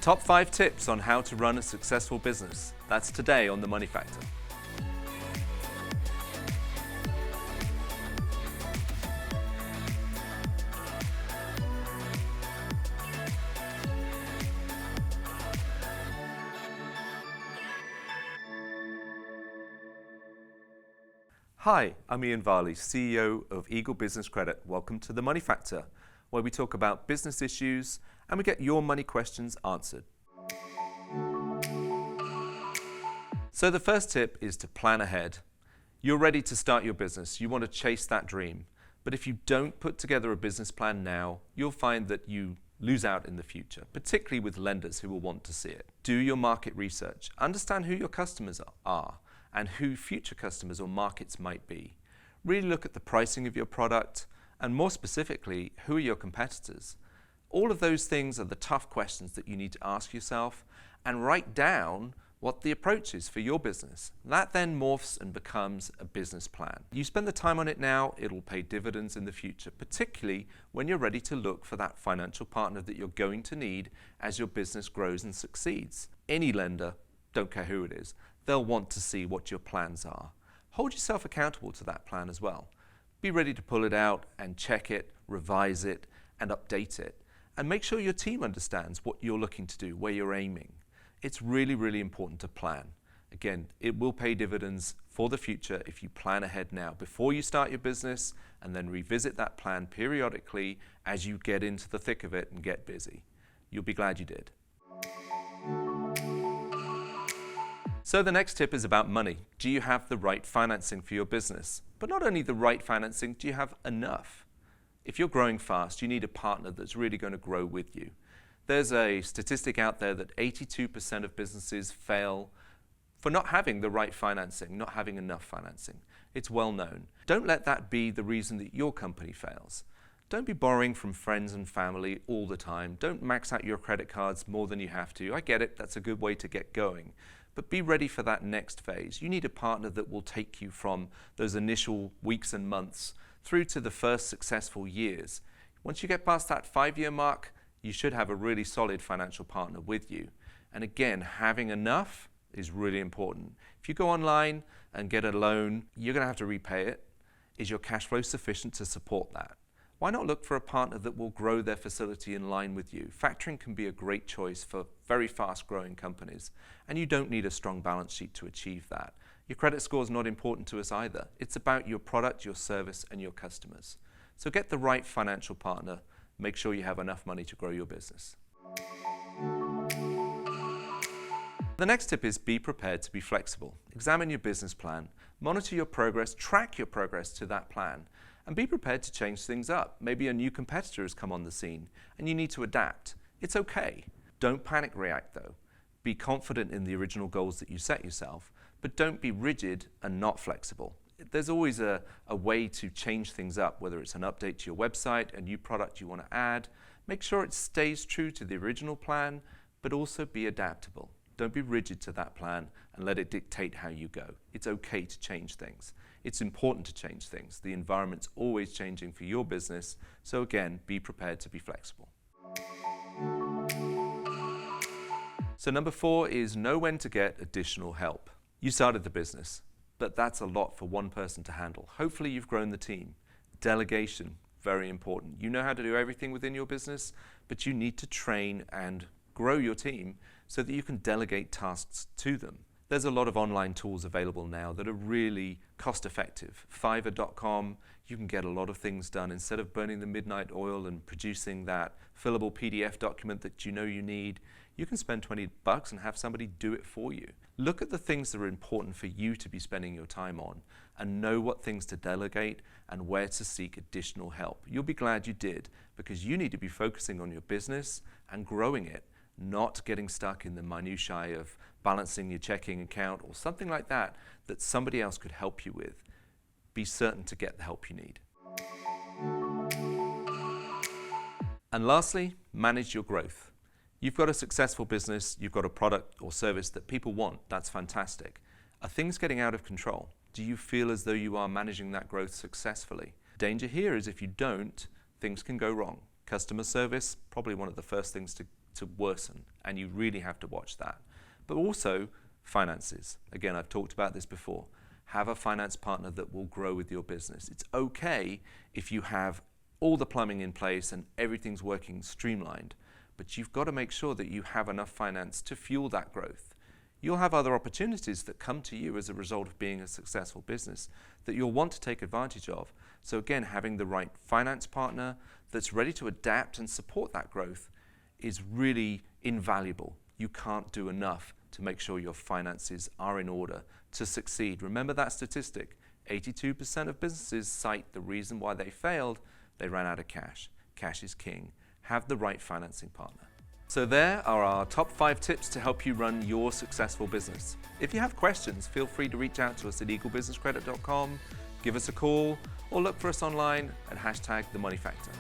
Top 5 tips on how to run a successful business. That's today on The Money Factor. Hi, I'm Ian Varley, CEO of Eagle Business Credit. Welcome to The Money Factor, where we talk about business issues and we get your money questions answered. So the first tip is to plan ahead. You're ready to start your business. You want to chase that dream. But if you don't put together a business plan now, you'll find that you lose out in the future, particularly with lenders who will want to see it. Do your market research. Understand who your customers are and who future customers or markets might be. Really look at the pricing of your product and more specifically, who are your competitors? All of those things are the tough questions that you need to ask yourself and write down what the approach is for your business. That then morphs and becomes a business plan. You spend the time on it now, it'll pay dividends in the future, particularly when you're ready to look for that financial partner that you're going to need as your business grows and succeeds. Any lender, don't care who it is, they'll want to see what your plans are. Hold yourself accountable to that plan as well. Be ready to pull it out and check it, revise it, and update it. And make sure your team understands what you're looking to do, where you're aiming. It's really, really important to plan. Again, it will pay dividends for the future if you plan ahead now before you start your business and then revisit that plan periodically as you get into the thick of it and get busy. You'll be glad you did. So the next tip is about money. Do you have the right financing for your business? But not only the right financing, do you have enough? If you're growing fast, you need a partner that's really going to grow with you. There's a statistic out there that 82% of businesses fail for not having the right financing, not having enough financing. It's well known. Don't let that be the reason that your company fails. Don't be borrowing from friends and family all the time. Don't max out your credit cards more than you have to. I get it, that's a good way to get going. But be ready for that next phase. You need a partner that will take you from those initial weeks and months through to the first successful years. Once you get past that 5-year mark, you should have a really solid financial partner with you. And again, having enough is really important. If you go online and get a loan, you're going to have to repay it. Is your cash flow sufficient to support that? Why not look for a partner that will grow their facility in line with you? Factoring can be a great choice for very fast-growing companies, and you don't need a strong balance sheet to achieve that. Your credit score is not important to us either. It's about your product, your service, and your customers. So get the right financial partner. Make sure you have enough money to grow your business. The next tip is be prepared to be flexible. Examine your business plan, monitor your progress, track your progress to that plan, and be prepared to change things up. Maybe a new competitor has come on the scene and you need to adapt. It's okay. Don't panic react though. Be confident in the original goals that you set yourself, but don't be rigid and not flexible. There's always a way to change things up, whether it's an update to your website, a new product you want to add. Make sure it stays true to the original plan, but also be adaptable. Don't be rigid to that plan and let it dictate how you go. It's okay to change things. It's important to change things. The environment's always changing for your business, so again, be prepared to be flexible. So number 4 is know when to get additional help. You started the business, but that's a lot for one person to handle. Hopefully you've grown the team. Delegation, very important. You know how to do everything within your business, but you need to train and grow your team so that you can delegate tasks to them. There's a lot of online tools available now that are really cost effective. Fiverr.com, you can get a lot of things done. Instead of burning the midnight oil and producing that fillable PDF document that you know you need, you can spend $20 and have somebody do it for you. Look at the things that are important for you to be spending your time on and know what things to delegate and where to seek additional help. You'll be glad you did, because you need to be focusing on your business and growing it, not getting stuck in the minutiae of balancing your checking account or something like that that somebody else could help you with. Be certain to get the help you need. And lastly, manage your growth. You've got a successful business, you've got a product or service that people want. That's fantastic. Are things getting out of control? Do you feel as though you are managing that growth successfully? Danger here is if you don't, things can go wrong. Customer service, probably one of the first things to worsen, and you really have to watch that. But also finances. Again, I've talked about this before. Have a finance partner that will grow with your business. It's okay if you have all the plumbing in place and everything's working streamlined, but you've got to make sure that you have enough finance to fuel that growth. You'll have other opportunities that come to you as a result of being a successful business that you'll want to take advantage of. So again, having the right finance partner that's ready to adapt and support that growth is really invaluable. You can't do enough to make sure your finances are in order to succeed. Remember that statistic. 82% of businesses cite the reason why they failed. They ran out of cash. Cash is king. Have the right financing partner. So there are our top 5 tips to help you run your successful business. If you have questions, feel free to reach out to us at eaglebusinesscredit.com, give us a call, or look for us online at #TheMoneyFactor.